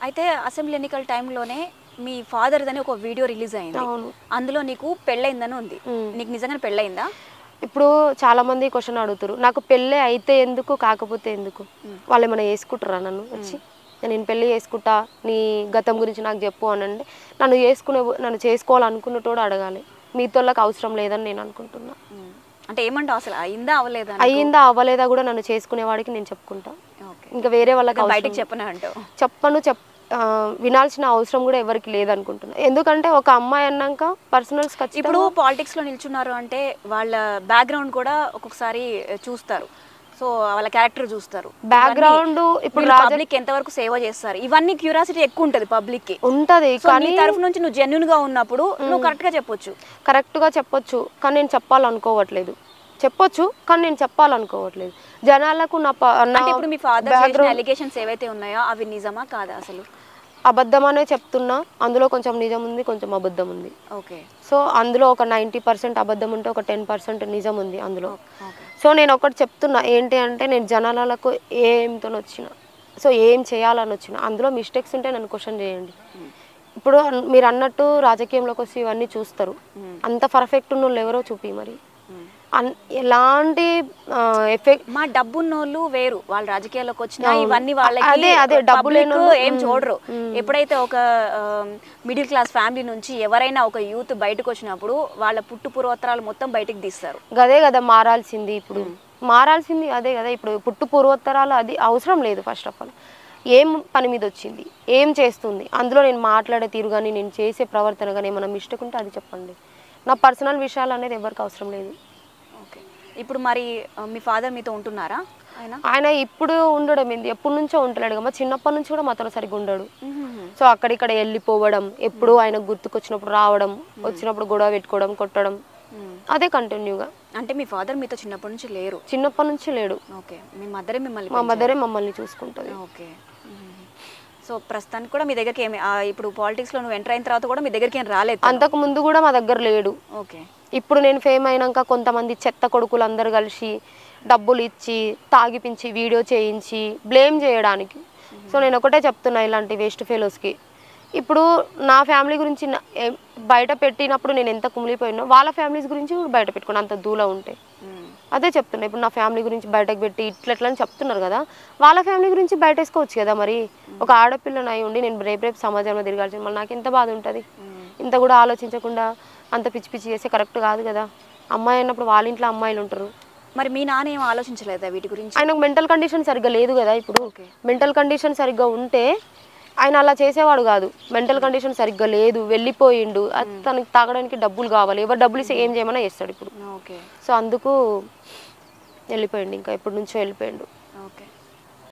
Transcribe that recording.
అయితే అసెంబ్లీ ఎన్నికల టైంలోనే మీ ఫాదర్ దని ఒక వీడియో రిలీజ్ అయింది. అందులో నీకు పెళ్ళయిందని ఉంది. నీకు నిజంగానే పెళ్ళయిందా? ఇప్పుడు చాలా మంది క్వశ్చన్ అడుగుతారు, నాకు పెళ్ళి అయితే ఎందుకు కాకపోతే ఎందుకు? వాళ్ళు ఏమైనా చేసుకుంటారా నన్ను వచ్చి? నేను పెళ్ళి చేసుకుంటా, నీ గతం గురించి నాకు చెప్పు అని అంటే నన్ను చేసుకోవాలనుకున్నటోడు అడగాలి. మీతోళ్ళకి అవసరం లేదని నేను అనుకుంటున్నా. అంటే ఏమంటావు, అసలు అయిందా అవ్వలేదా? అయ్యిందా అవ్వలేదా కూడా నన్ను చేసుకునేవాడికి నేను చెప్పుకుంటా. ఇంకా వేరే వాళ్ళకి బయటకు చెప్పను అంటావు? చెప్పను. వినాల్సిన అవసరం కూడా ఎవరికి లేదనుకుంటున్నా. ఎందుకంటే ఒక అమ్మాయి అన్నాక పర్సనల్స్ ఇప్పుడు పాలిటిక్స్లో నిల్చున్నారు అంటే వాళ్ళ బ్యాక్గ్రౌండ్ కూడా ఒక్కొక్కసారి చూస్తారు. సో వాళ్ళ క్యారెక్టర్ చూస్తారు. బ్యాక్గ్రౌండ్ ఇప్పుడు పబ్లిక్ ఎంతవరకు సేవ చేస్తారు, ఇవన్నీ క్యూరియాసిటీ ఎక్కువ ఉంటుంది పబ్లిక్ కి. ఉంటది, కానీ తరఫు నుంచి నువ్వు జెన్యూన్ గా ఉన్నప్పుడు నువ్వు కరెక్ట్ గా చెప్పొచ్చు. కానీ నేను చెప్పాలనుకోవట్లేదు. చెప్పొచ్చు కానీ నేను చెప్పాలనుకోవట్లేదు జనాలకు. ఇప్పుడు మీ ఫాదర్ చేసిన అలిగేషన్స్ ఏవైతే ఉన్నాయో అవి నిజమా కాదా? అసలు అబద్ధమనే చెప్తున్నా. అందులో కొంచెం నిజం ఉంది, కొంచెం అబద్ధం ఉంది. ఓకే. సో అందులో ఒక 90% అబద్ధం ఉంటే ఒక 10% నిజం ఉంది అందులో. సో నేను ఒకటి చెప్తున్నా ఏంటి అంటే, నేను జనాలకు ఏంతో వచ్చిన, సో ఏం చేయాలని వచ్చిన, అందులో మిస్టేక్స్ ఉంటే నన్ను క్వశ్చన్ చేయండి. ఇప్పుడు మీరు అన్నట్టు రాజకీయంలోకి వచ్చి ఇవన్నీ చూస్తారు. అంత పర్ఫెక్ట్ ఉన్న వాళ్ళు ఎవరో చూపి మరి ఎలాంటి ఎఫెక్ట్. మా డబ్బున్నోళ్ళు వేరు, వాళ్ళు రాజకీయాల్లోకి వచ్చినా ఇవన్నీ వాళ్ళకి అదే డబ్బు ఏం చూడరు. ఎప్పుడైతే ఒక మిడిల్ క్లాస్ ఫ్యామిలీ నుంచి ఎవరైనా ఒక యూత్ బయటకు వచ్చినప్పుడు వాళ్ళ పుట్టు పూర్వోత్తరాలు మొత్తం బయటకు తీస్తారు. అదే కదా మారాల్సింది. ఇప్పుడు మారాల్సింది అదే కదా. ఇప్పుడు పుట్టు పూర్వోత్తరాలు అది అవసరం లేదు. ఫస్ట్ ఆఫ్ ఆల్ ఏం పని మీద వచ్చింది, ఏం చేస్తుంది, అందులో నేను మాట్లాడే తీరు కానీ నేను చేసే ప్రవర్తన కానీ ఏమైనా మిస్టేక్ ఉంటే అది చెప్పండి. నా పర్సనల్ విషయాలు అనేది ఎవరికి అవసరం లేదు. ఇప్పుడు మరి మీ ఫాదర్ మీతో ఉంటున్నారా? ఆయన ఇప్పుడు ఉండడం ఏంది, ఎప్పటి నుంచో ఉంటలేడు కదా. చిన్నప్పటి నుంచి కూడా మాతో సరిగ్గా ఉండడు. సో అక్కడిక్కడ వెళ్ళిపోవడం, ఎప్పుడు ఆయన గుర్తుకొచ్చినప్పుడు రావడం, వచ్చినప్పుడు గొడవ పెట్టుకోవడం, కొట్టడం, అదే కంటిన్యూగా. అంటే మీ ఫాదర్ మీతో చిన్నప్పటి నుంచి లేరు? చిన్నప్పటి నుంచి లేడు. ఓకే. మా మదరే మమ్మల్ని చూసుకుంటుంది. ఓకే. సో ప్రస్తుతానికి కూడా మీ దగ్గరికి ఏమి, ఇప్పుడు పాలిటిక్స్ లో నువ్వు ఎంటర్ అయిన తర్వాత కూడా మీ దగ్గరికి ఏం రాలేదు? అంతకు ముందు కూడా మా దగ్గర లేడు. ఓకే. ఇప్పుడు నేను ఫేమ్ అయినాక కొంతమంది చెత్త కొడుకులు అందరు కలిసి డబ్బులు ఇచ్చి తాగిపించి వీడియో చేయించి బ్లేమ్ చేయడానికి. సో నేను ఒకటే చెప్తున్నా ఇలాంటి వేస్ట్ ఫెలోస్కి, ఇప్పుడు నా ఫ్యామిలీ గురించి బయట పెట్టినప్పుడు నేను ఎంత కుమిలిపోయినా వాళ్ళ ఫ్యామిలీస్ గురించి బయట పెట్టుకున్నా అంత దూల ఉంటే. అదే చెప్తున్నా. ఇప్పుడు నా ఫ్యామిలీ గురించి బయటకు పెట్టి ఇట్లా అని చెప్తున్నారు కదా, వాళ్ళ ఫ్యామిలీ గురించి బయట వేసుకోవచ్చు కదా. మరి ఒక ఆడపిల్లని అయి ఉండి నేను రేపు సమాజంలో తిరగాల్సింది, మళ్ళీ నాకు ఎంత బాధ ఉంటుంది. ఇంత కూడా ఆలోచించకుండా అంత పిచ్చి పిచ్చి చేస్తే కరెక్ట్ కాదు కదా. అమ్మాయి అన్నప్పుడు వాళ్ళ ఇంట్లో అమ్మాయిలు ఉంటారు. మరి మీ నాన్న ఏం ఆలోచించలేదా వీటి గురించి? ఆయనకు మెంటల్ కండిషన్ సరిగ్గా లేదు కదా. ఇప్పుడు మెంటల్ కండిషన్ సరిగ్గా ఉంటే ఆయన అలా చేసేవాడు కాదు. మెంటల్ కండిషన్ సరిగ్గా లేదు, వెళ్ళిపోయిండు. తనకి తాగడానికి డబ్బులు కావాలి, ఎవరు డబ్బులు ఇస్తే ఏం చేయమన్నా చేస్తాడు ఇప్పుడు. సో అందుకు వెళ్ళిపోయిండు, ఇంకా ఎప్పటి నుంచో వెళ్ళిపోయిండు. ఓకే.